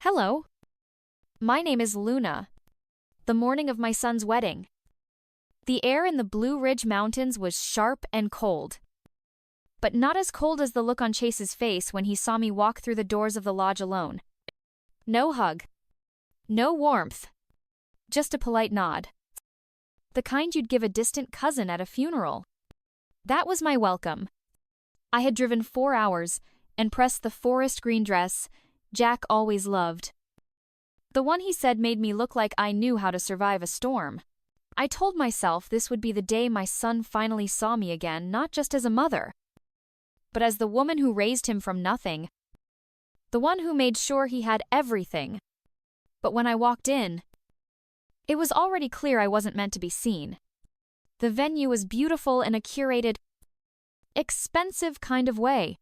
Hello. My name is Luna. The morning of my son's wedding. The air in the Blue Ridge Mountains was sharp and cold. But not as cold as the look on Chase's face when he saw me walk through the doors of the lodge alone. No hug. No warmth. Just a polite nod. The kind you'd give a distant cousin at a funeral. That was my welcome. I had driven 4 hours and pressed the forest green dress Jack always loved. The one he said made me look like I knew how to survive a storm. I told myself this would be the day my son finally saw me again, not just as a mother, but as the woman who raised him from nothing. The one who made sure he had everything. But when I walked in, it was already clear I wasn't meant to be seen. The venue was beautiful in a curated, expensive kind of way.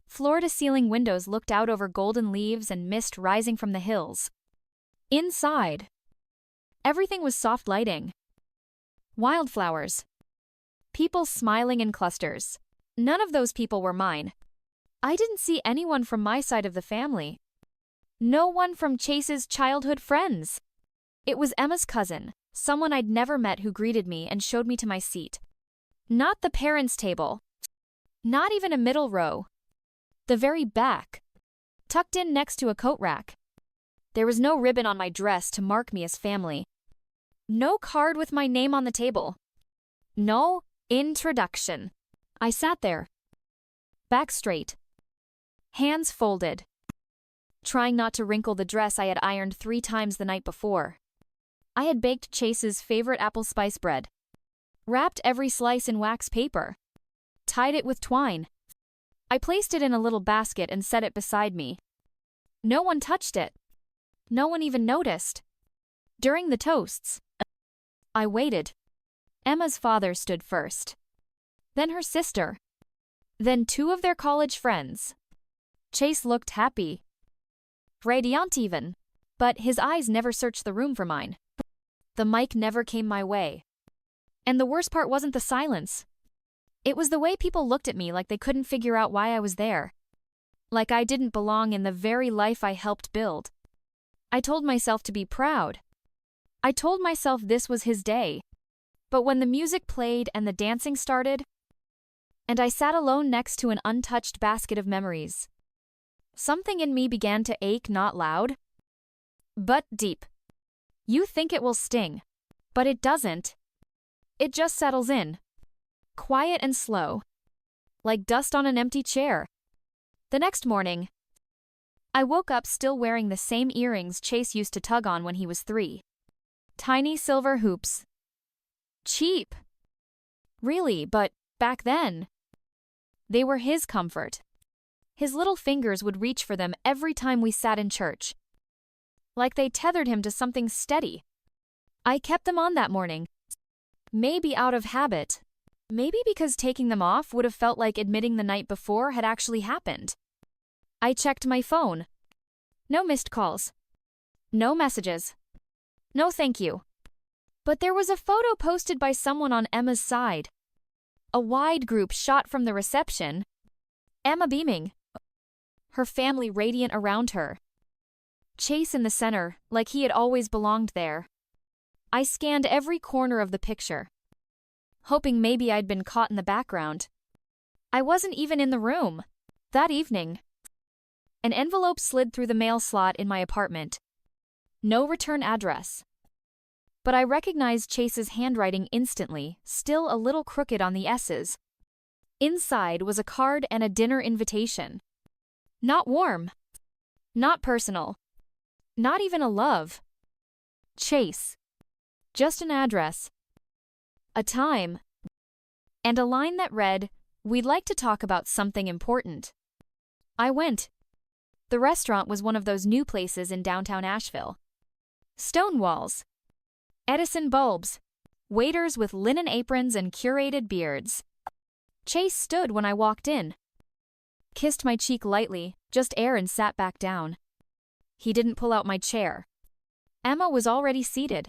Floor-to-ceiling windows looked out over golden leaves and mist rising from the hills. Inside, everything was soft lighting. Wildflowers. People smiling in clusters. None of those people were mine. I didn't see anyone from my side of the family. No one from Chase's childhood friends. It was Emma's cousin, someone I'd never met, who greeted me and showed me to my seat. Not the parents' table. Not even a middle row. The very back, tucked in next to a coat rack. There was no ribbon on my dress to mark me as family. No card with my name on the table. No introduction. I sat there, back straight, hands folded, trying not to wrinkle the dress I had ironed 3 times the night before. I had baked Chase's favorite apple spice bread, wrapped every slice in wax paper, tied it with twine. I placed it in a little basket and set it beside me. No one touched it. No one even noticed. During the toasts, I waited. Emma's father stood first. Then her sister. Then 2 of their college friends. Chase looked happy. Radiant even. But his eyes never searched the room for mine. The mic never came my way. And the worst part wasn't the silence. It was the way people looked at me like they couldn't figure out why I was there. Like I didn't belong in the very life I helped build. I told myself to be proud. I told myself this was his day. But when the music played and the dancing started, and I sat alone next to an untouched basket of memories, something in me began to ache, not loud, but deep. You think it will sting, but it doesn't. It just settles in. Quiet and slow, like dust on an empty chair. The next morning, I woke up still wearing the same earrings Chase used to tug on when he was 3. Tiny silver hoops. Cheap. Really, but back then, they were his comfort. His little fingers would reach for them every time we sat in church, like they tethered him to something steady. I kept them on that morning, maybe out of habit. Maybe because taking them off would have felt like admitting the night before had actually happened. I checked my phone. No missed calls. No messages. No thank you. But there was a photo posted by someone on Emma's side. A wide group shot from the reception. Emma beaming. Her family radiant around her. Chase in the center, like he had always belonged there. I scanned every corner of the picture, hoping maybe I'd been caught in the background. I wasn't even in the room. That evening, an envelope slid through the mail slot in my apartment. No return address. But I recognized Chase's handwriting instantly, still a little crooked on the S's. Inside was a card and a dinner invitation. Not warm. Not personal. Not even a love. Chase. Just an address. A time, and a line that read, "We'd like to talk about something important." I went. The restaurant was one of those new places in downtown Asheville. Stone walls. Edison bulbs. Waiters with linen aprons and curated beards. Chase stood when I walked in. Kissed my cheek lightly, just air, and sat back down. He didn't pull out my chair. Emma was already seated,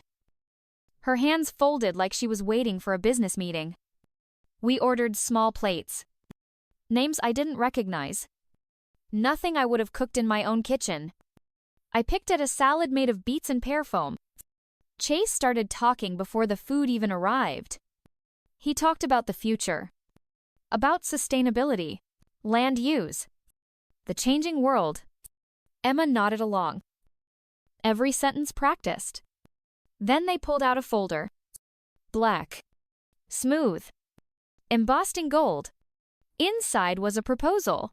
her hands folded like she was waiting for a business meeting. We ordered small plates. Names I didn't recognize. Nothing I would have cooked in my own kitchen. I picked at a salad made of beets and pear foam. Chase started talking before the food even arrived. He talked about the future, about sustainability, land use, the changing world. Emma nodded along. Every sentence practiced. Then they pulled out a folder. Black. Smooth. Embossed in gold. Inside was a proposal.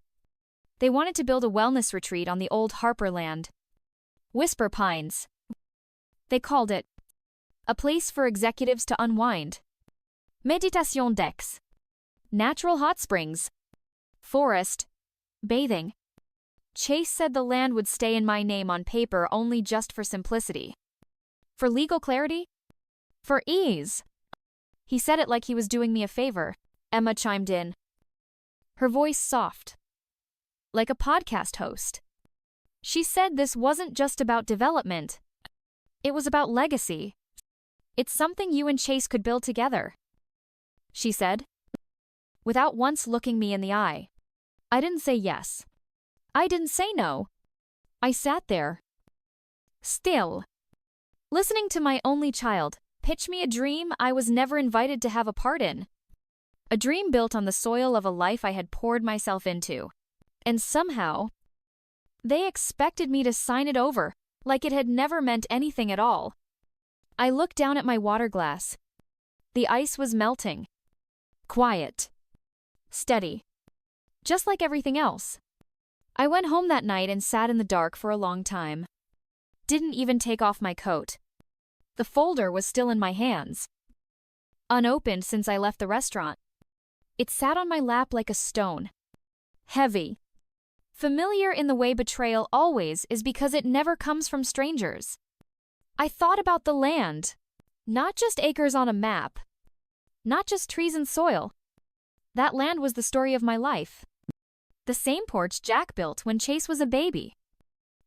They wanted to build a wellness retreat on the old Harper land. Whisper Pines. They called it. A place for executives to unwind. Meditation decks. Natural hot springs. Forest. Bathing. Chase said the land would stay in my name on paper only just for simplicity. For legal clarity? For ease. He said it like he was doing me a favor. Emma chimed in. Her voice soft. Like a podcast host. She said this wasn't just about development. It was about legacy. It's something you and Chase could build together. She said, without once looking me in the eye. I didn't say yes. I didn't say no. I sat there. Still. Listening to my only child pitch me a dream I was never invited to have a part in. A dream built on the soil of a life I had poured myself into. And somehow, they expected me to sign it over, like it had never meant anything at all. I looked down at my water glass. The ice was melting. Quiet. Steady. Just like everything else. I went home that night and sat in the dark for a long time. Didn't even take off my coat. The folder was still in my hands. Unopened since I left the restaurant. It sat on my lap like a stone. Heavy. Familiar in the way betrayal always is because it never comes from strangers. I thought about the land. Not just acres on a map. Not just trees and soil. That land was the story of my life. The same porch Jack built when Chase was a baby.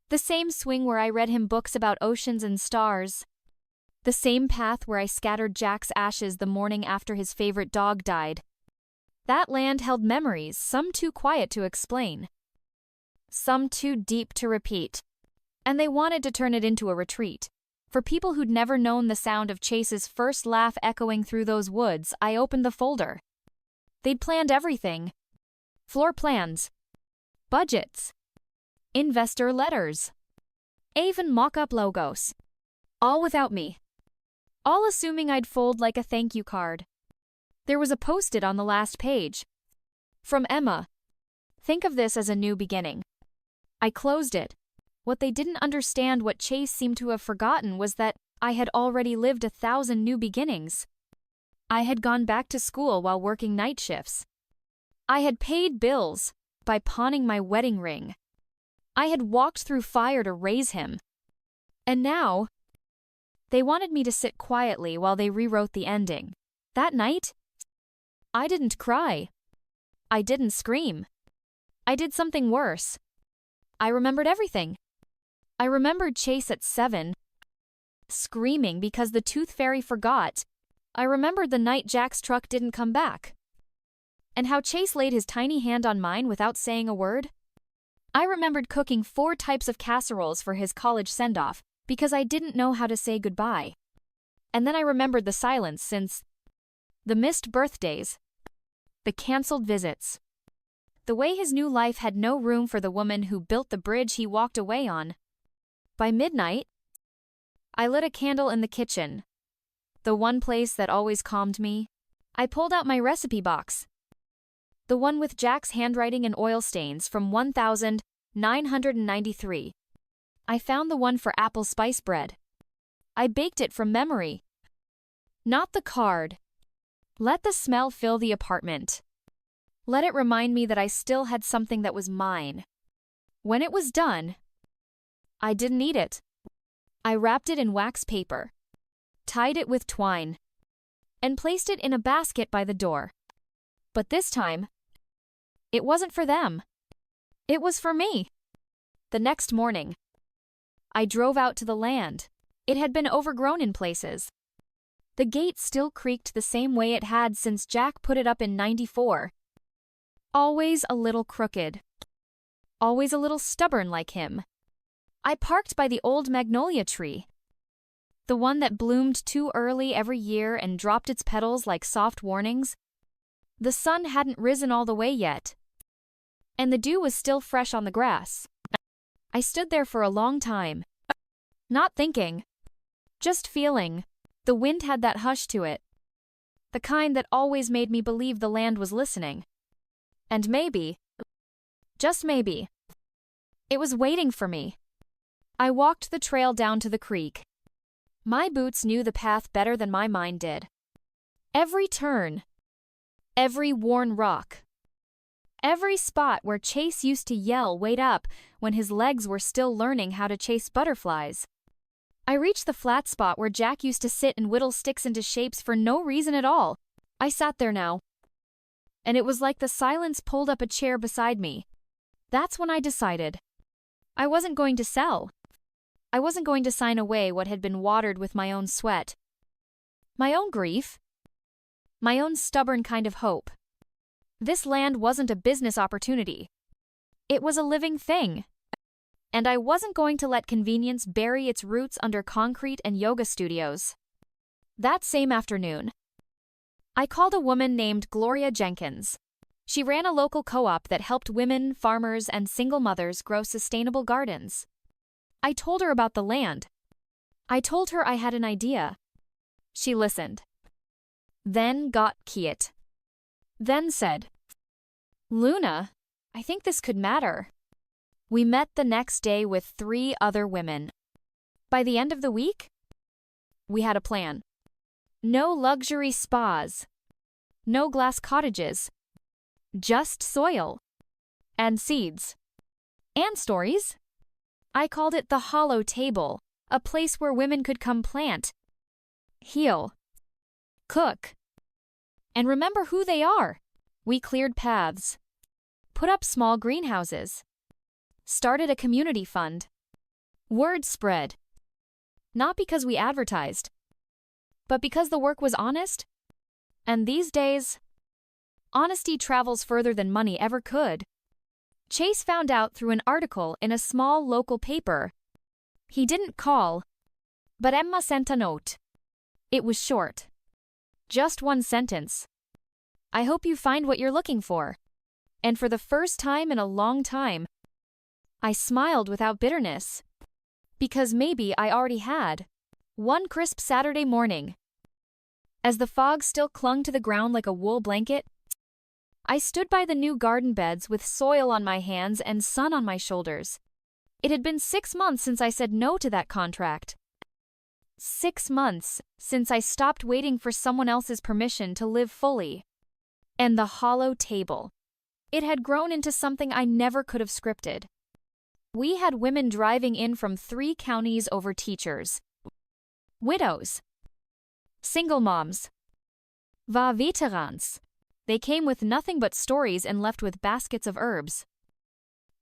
The same swing where I read him books about oceans and stars. The same path where I scattered Jack's ashes the morning after his favorite dog died. That land held memories, some too quiet to explain. Some too deep to repeat. And they wanted to turn it into a retreat. For people who'd never known the sound of Chase's first laugh echoing through those woods, I opened the folder. They'd planned everything. Floor plans. Budgets. Investor letters. Even mock-up logos. All without me. All assuming I'd fold like a thank you card. There was a post-it on the last page. From Emma. Think of this as a new beginning. I closed it. What they didn't understand, what Chase seemed to have forgotten, was that I had already lived 1,000 new beginnings. I had gone back to school while working night shifts. I had paid bills by pawning my wedding ring. I had walked through fire to raise him. And now, they wanted me to sit quietly while they rewrote the ending. That night, I didn't cry. I didn't scream. I did something worse. I remembered everything. I remembered Chase at 7, screaming because the tooth fairy forgot. I remembered the night Jack's truck didn't come back. And how Chase laid his tiny hand on mine without saying a word. I remembered cooking 4 types of casseroles for his college send-off because I didn't know how to say goodbye. And then I remembered the silence since the missed birthdays, the canceled visits, the way his new life had no room for the woman who built the bridge he walked away on. By midnight, I lit a candle in the kitchen, the one place that always calmed me. I pulled out my recipe box, the one with Jack's handwriting and oil stains from 1993. I found the one for apple spice bread. I baked it from memory. Not the card. Let the smell fill the apartment. Let it remind me that I still had something that was mine. When it was done, I didn't eat it. I wrapped it in wax paper, tied it with twine, and placed it in a basket by the door. But this time, it wasn't for them. It was for me. The next morning, I drove out to the land. It had been overgrown in places. The gate still creaked the same way it had since Jack put it up in '94. Always a little crooked. Always a little stubborn like him. I parked by the old magnolia tree. The one that bloomed too early every year and dropped its petals like soft warnings. The sun hadn't risen all the way yet, and the dew was still fresh on the grass. I stood there for a long time, not thinking, just feeling. The wind had that hush to it, the kind that always made me believe the land was listening. And maybe, just maybe, it was waiting for me. I walked the trail down to the creek. My boots knew the path better than my mind did. Every turn, every worn rock, every spot where Chase used to yell "wait up" when his legs were still learning how to chase butterflies. I reached the flat spot where Jack used to sit and whittle sticks into shapes for no reason at all. I sat there now, and it was like the silence pulled up a chair beside me. That's when I decided. I wasn't going to sell. I wasn't going to sign away what had been watered with my own sweat, my own grief, my own stubborn kind of hope. This land wasn't a business opportunity. It was a living thing. And I wasn't going to let convenience bury its roots under concrete and yoga studios. That same afternoon, I called a woman named Gloria Jenkins. She ran a local co-op that helped women, farmers, and single mothers grow sustainable gardens. I told her about the land. I told her I had an idea. She listened. Then got quiet. Then said, "Luna, I think this could matter." We met the next day with 3 other women. By the end of the week, we had a plan. No luxury spas. No glass cottages. Just soil. And seeds. And stories. I called it the Hollow Table, a place where women could come plant, heal, cook, and remember who they are. We cleared paths, put up small greenhouses, started a community fund. Word spread. Not because we advertised, but because the work was honest. And these days, honesty travels further than money ever could. Chase found out through an article in a small local paper. He didn't call, but Emma sent a note. It was short. Just one sentence. "I hope you find what you're looking for." And for the first time in a long time, I smiled without bitterness. Because maybe I already had. One crisp Saturday morning, as the fog still clung to the ground like a wool blanket, I stood by the new garden beds with soil on my hands and sun on my shoulders. It had been 6 months since I said no to that contract. 6 months since I stopped waiting for someone else's permission to live fully. And the Hollow Table. It had grown into something I never could have scripted. We had women driving in from 3 counties over teachers, widows, single moms, veterans. They came with nothing but stories and left with baskets of herbs,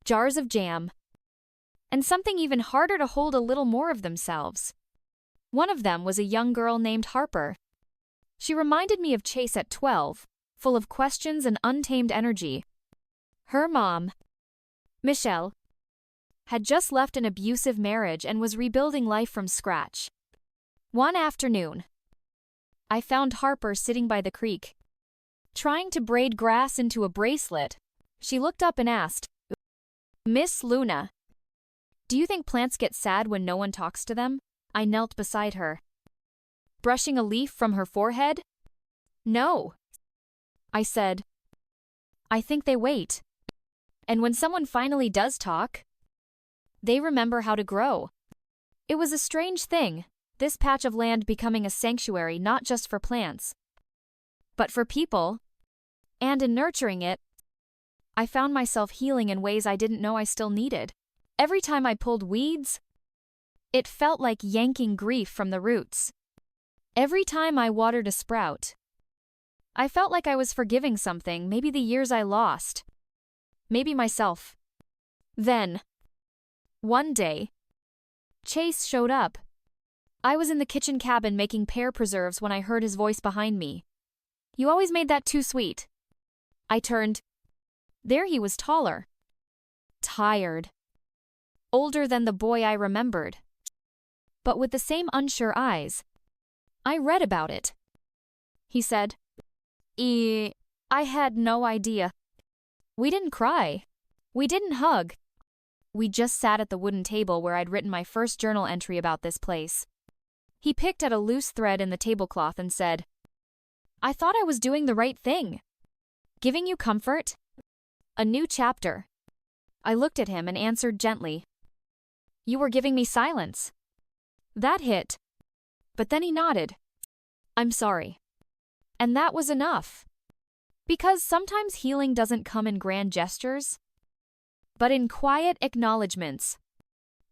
jars of jam, and something even harder to hold, a little more of themselves. One of them was a young girl named Harper. She reminded me of Chase at 12, full of questions and untamed energy. Her mom, Michelle, had just left an abusive marriage and was rebuilding life from scratch. One afternoon, I found Harper sitting by the creek, trying to braid grass into a bracelet. She looked up and asked, "Miss Luna, do you think plants get sad when no one talks to them?" I knelt beside her, brushing a leaf from her forehead. "No," I said. "I think they wait. And when someone finally does talk, they remember how to grow." It was a strange thing, this patch of land becoming a sanctuary not just for plants, but for people. And in nurturing it, I found myself healing in ways I didn't know I still needed. Every time I pulled weeds, it felt like yanking grief from the roots. Every time I watered a sprout, I felt like I was forgiving something, maybe the years I lost, maybe myself. Then, one day, Chase showed up. I was in the kitchen cabin making pear preserves when I heard his voice behind me. "You always made that too sweet." I turned. There he was, taller, tired, older than the boy I remembered, but with the same unsure eyes. I read about it. He said, I had no idea. We didn't cry. We didn't hug. We just sat at the wooden table where I'd written my first journal entry about this place. He picked at a loose thread in the tablecloth and said, I thought I was doing the right thing. Giving you comfort? A new chapter. I looked at him and answered gently, You were giving me silence. That hit. But then he nodded. I'm sorry. And that was enough. Because sometimes healing doesn't come in grand gestures, but in quiet acknowledgments.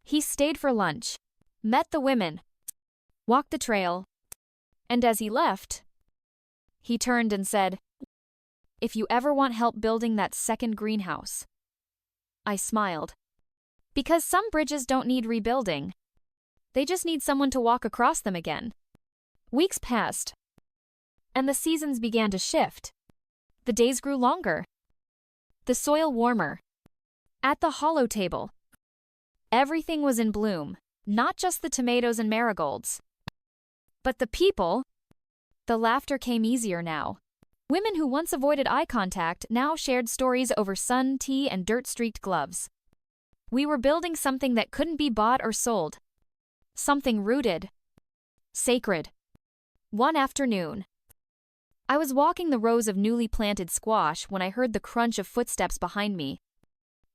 He stayed for lunch, met the women, walked the trail, and as he left, he turned and said, If you ever want help building that second greenhouse. I smiled. Because some bridges don't need rebuilding. They just need someone to walk across them again. Weeks passed, and the seasons began to shift. The days grew longer. The soil warmer. At the hollow table, everything was in bloom, not just the tomatoes and marigolds, but the people. The laughter came easier now. Women who once avoided eye contact now shared stories over sun, tea, and dirt-streaked gloves. We were building something that couldn't be bought or sold. Something rooted. Sacred. One afternoon, I was walking the rows of newly planted squash when I heard the crunch of footsteps behind me.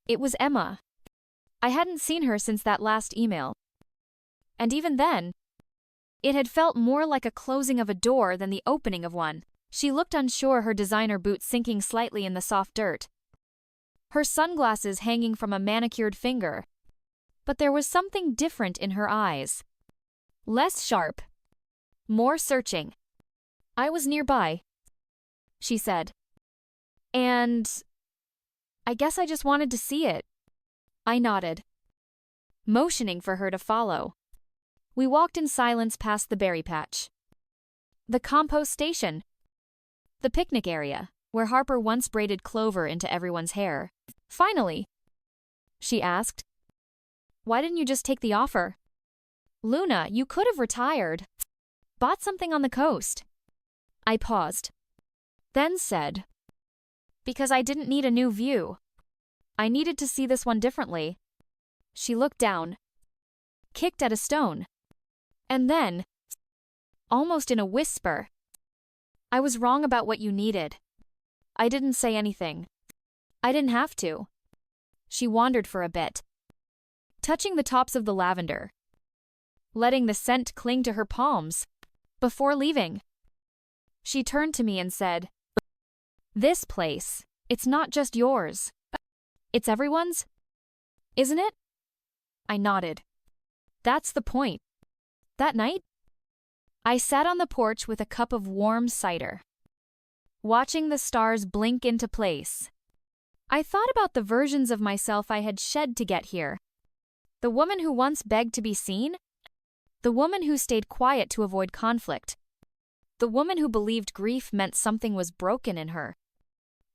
It was Emma. I hadn't seen her since that last email. And even then, it had felt more like a closing of a door than the opening of one. She looked unsure, her designer boots sinking slightly in the soft dirt, her sunglasses hanging from a manicured finger. But there was something different in her eyes. Less sharp. More searching. I was nearby, she said. And I guess I just wanted to see it. I nodded, motioning for her to follow. We walked in silence past the berry patch, the compost station, the picnic area, where Harper once braided clover into everyone's hair. Finally, she asked, Why didn't you just take the offer? Luna, you could have retired. Bought something on the coast. I paused, then said, Because I didn't need a new view. I needed to see this one differently. She looked down, kicked at a stone, and then, almost in a whisper, I was wrong about what you needed. I didn't say anything. I didn't have to. She wandered for a bit, touching the tops of the lavender, letting the scent cling to her palms. Before leaving, she turned to me and said, This place, it's not just yours. It's everyone's, isn't it? I nodded. That's the point. That night, I sat on the porch with a cup of warm cider, watching the stars blink into place. I thought about the versions of myself I had shed to get here. The woman who once begged to be seen, the woman who stayed quiet to avoid conflict, the woman who believed grief meant something was broken in her.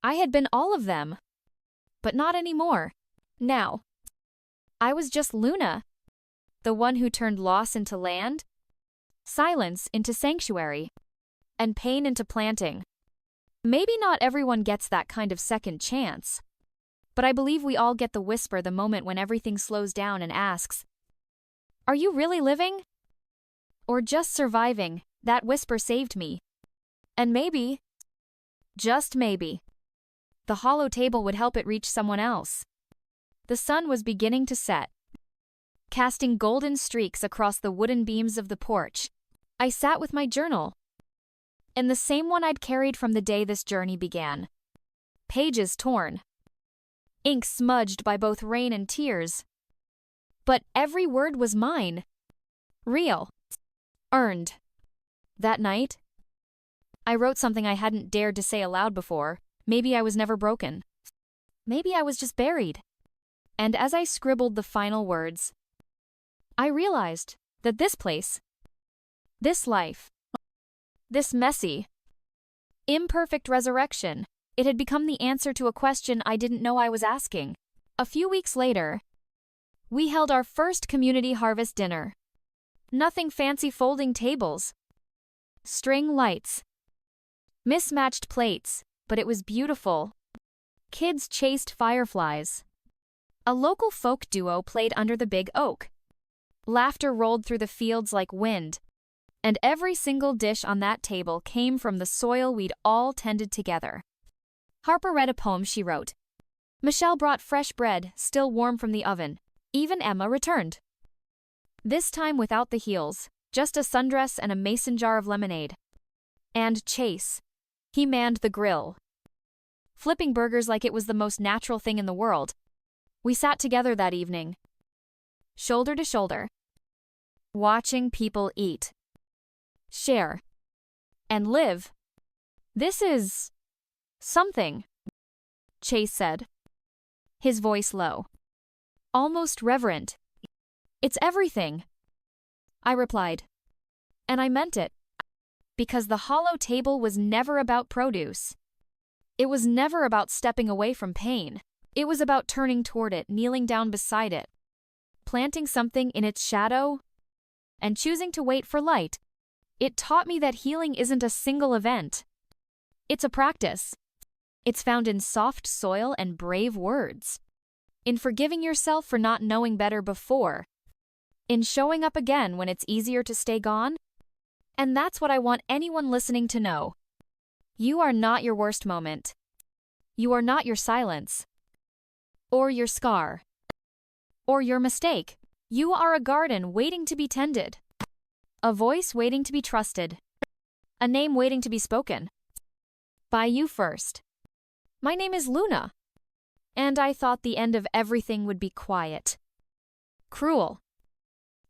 I had been all of them, but not anymore. Now, I was just Luna, the one who turned loss into land, silence into sanctuary, and pain into planting. Maybe not everyone gets that kind of second chance, but I believe we all get the whisper the moment when everything slows down and asks, Are you really living? Or just surviving? That whisper saved me. And maybe, just maybe, the hollow table would help it reach someone else. The sun was beginning to set, casting golden streaks across the wooden beams of the porch. I sat with my journal, and the same one I'd carried from the day this journey began. Pages torn, ink smudged by both rain and tears. But every word was mine. Real. Earned. That night, I wrote something I hadn't dared to say aloud before. Maybe I was never broken. Maybe I was just buried. And as I scribbled the final words, I realized that this place, this life, this messy, imperfect resurrection, it had become the answer to a question I didn't know I was asking. A few weeks later, We held our first community harvest dinner. Nothing fancy folding tables, string lights, mismatched plates, but it was beautiful. Kids chased fireflies. A local folk duo played under the big oak. Laughter rolled through the fields like wind, and every single dish on that table came from the soil we'd all tended together. Harper read a poem she wrote. Michelle brought fresh bread, still warm from the oven. Even Emma returned. This time without the heels, just a sundress and a mason jar of lemonade. And Chase. He manned the grill, flipping burgers like it was the most natural thing in the world. We sat together that evening, shoulder to shoulder, watching people eat, share, and live. This is something, Chase said, his voice low, almost reverent. It's everything, I replied. And I meant it. Because the hollow table was never about produce. It was never about stepping away from pain. It was about turning toward it, kneeling down beside it, planting something in its shadow, and choosing to wait for light. It taught me that healing isn't a single event. It's a practice. It's found in soft soil and brave words. In forgiving yourself for not knowing better before. In showing up again when it's easier to stay gone. And that's what I want anyone listening to know. You are not your worst moment. You are not your silence. Or your scar. Or your mistake. You are a garden waiting to be tended. A voice waiting to be trusted. A name waiting to be spoken. By you first. My name is Luna. And I thought the end of everything would be quiet. Cruel.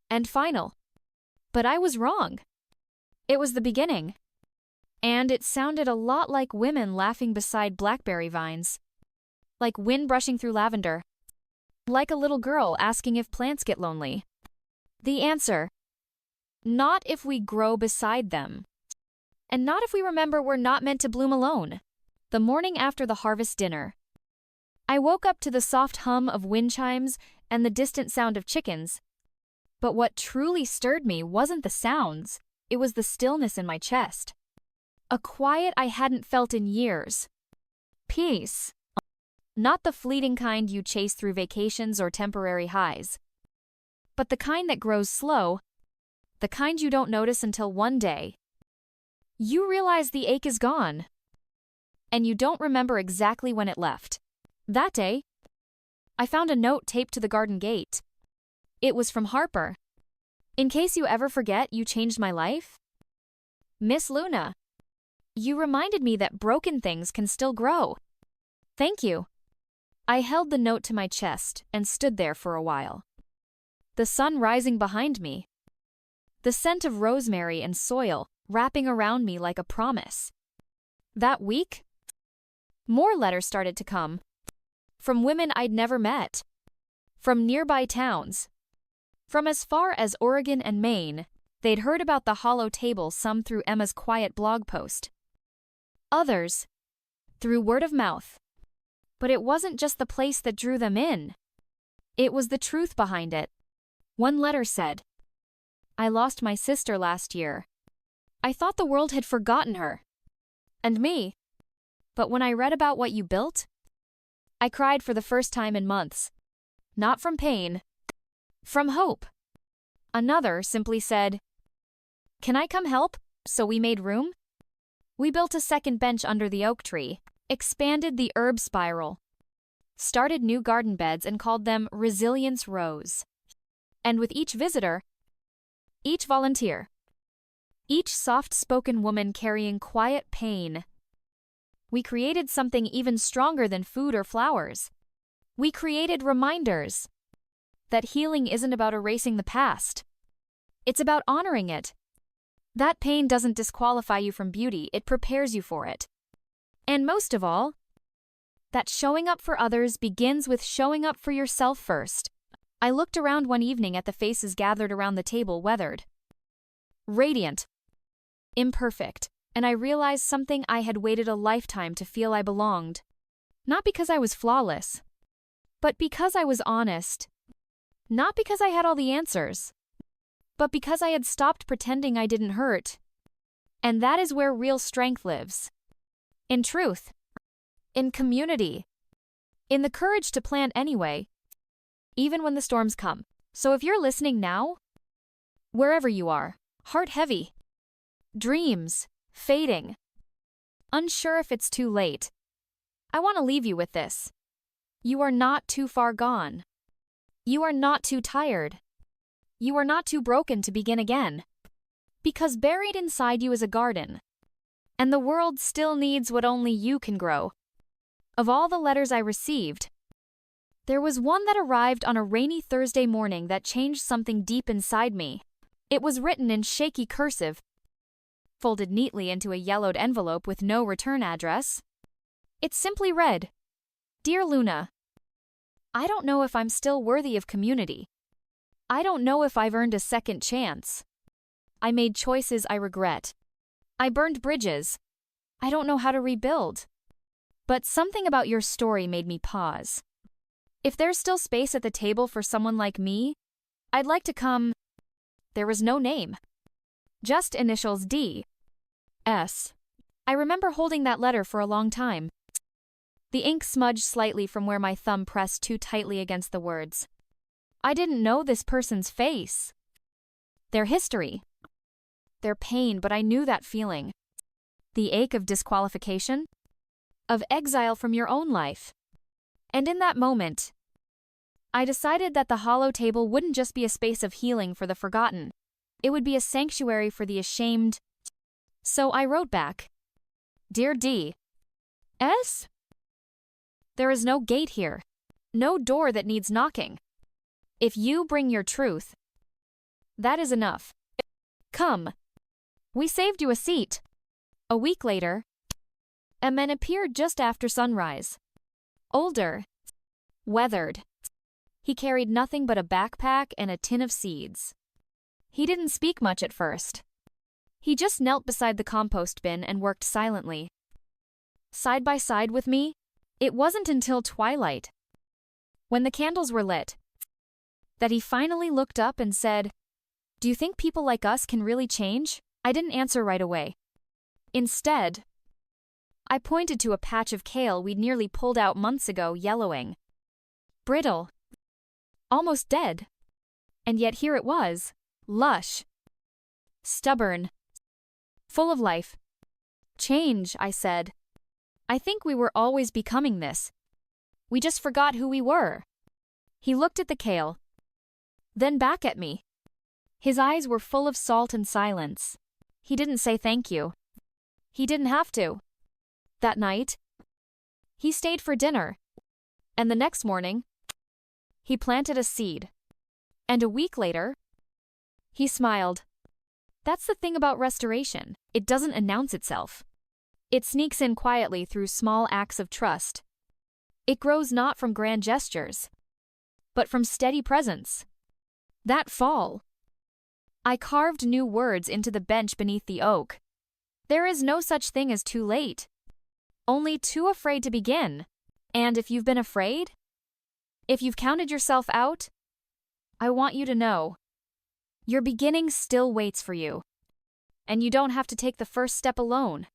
And final. But I was wrong. It was the beginning. And it sounded a lot like women laughing beside blackberry vines. Like wind brushing through lavender. Like a little girl asking if plants get lonely. The answer: not if we grow beside them. And not if we remember we're not meant to bloom alone. The morning after the harvest dinner, I woke up to the soft hum of wind chimes and the distant sound of chickens. But what truly stirred me wasn't the sounds. It was the stillness in my chest. A quiet I hadn't felt in years. Peace. Not the fleeting kind you chase through vacations or temporary highs. But the kind that grows slow. The kind you don't notice until one day you realize the ache is gone. And you don't remember exactly when it left. That day, I found a note taped to the garden gate. It was from Harper. In case you ever forget you changed my life. Miss Luna, you reminded me that broken things can still grow. Thank you. I held the note to my chest and stood there for a while. The sun rising behind me. The scent of rosemary and soil wrapping around me like a promise. That week, more letters started to come. From women I'd never met. From nearby towns. From as far as Oregon and Maine. They'd heard about the hollow table, some through Emma's quiet blog post. Others through word of mouth. But it wasn't just the place that drew them in. It was the truth behind it. One letter said, I lost my sister last year. I thought the world had forgotten her. And me. But when I read about what you built, I cried for the first time in months. Not from pain. From hope. Another simply said, Can I come help? So we made room. We built a second bench under the oak tree, expanded the herb spiral, started new garden beds and called them Resilience Rows. And with each visitor, each volunteer, each soft-spoken woman carrying quiet pain, we created something even stronger than food or flowers. We created reminders that healing isn't about erasing the past. It's about honoring it. That pain doesn't disqualify you from beauty, it prepares you for it. And most of all, that showing up for others begins with showing up for yourself first. I looked around one evening at the faces gathered around the table, weathered, radiant, imperfect, and I realized something I had waited a lifetime to feel I belonged. Not because I was flawless, but because I was honest. Not because I had all the answers, but because I had stopped pretending I didn't hurt. And that is where real strength lives. In truth. In community. In the courage to plan anyway, even when the storms come. So if you're listening now, wherever you are, heart heavy, dreams fading, unsure if it's too late, I want to leave you with this. You are not too far gone. You are not too tired. You are not too broken to begin again. Because buried inside you is a garden, and the world still needs what only you can grow. Of all the letters I received, there was one that arrived on a rainy Thursday morning that changed something deep inside me. It was written in shaky cursive, folded neatly into a yellowed envelope with no return address. It simply read, "Dear Luna, I don't know if I'm still worthy of community. I don't know if I've earned a second chance. I made choices I regret. I burned bridges. I don't know how to rebuild. But something about your story made me pause. If there's still space at the table for someone like me, I'd like to come." There was no name. Just initials D. S. I remember holding that letter for a long time. The ink smudged slightly from where my thumb pressed too tightly against the words. I didn't know this person's face, their history, their pain, but I knew that feeling. The ache of disqualification, of exile from your own life. And in that moment, I decided that the hollow table wouldn't just be a space of healing for the forgotten. It would be a sanctuary for the ashamed. So I wrote back, "Dear D. S. There is no gate here, no door that needs knocking. If you bring your truth, that is enough. Come. We saved you a seat." A week later, a man appeared just after sunrise. Older, weathered. He carried nothing but a backpack and a tin of seeds. He didn't speak much at first. He just knelt beside the compost bin and worked silently. Side by side with me, it wasn't until twilight, when the candles were lit, that he finally looked up and said, "Do you think people like us can really change?" I didn't answer right away. Instead, I pointed to a patch of kale we'd nearly pulled out months ago, yellowing, brittle, almost dead. And yet here it was, lush, stubborn, full of life. "Change," I said. "I think we were always becoming this. We just forgot who we were." He looked at the kale, then back at me. His eyes were full of salt and silence. He didn't say thank you. He didn't have to. That night, he stayed for dinner. And the next morning, he planted a seed. And a week later, he smiled. That's the thing about restoration. It doesn't announce itself. It sneaks in quietly through small acts of trust. It grows not from grand gestures, but from steady presence. That fall, I carved new words into the bench beneath the oak. There is no such thing as too late, only too afraid to begin. And if you've been afraid, if you've counted yourself out, I want you to know, your beginning still waits for you. And you don't have to take the first step alone.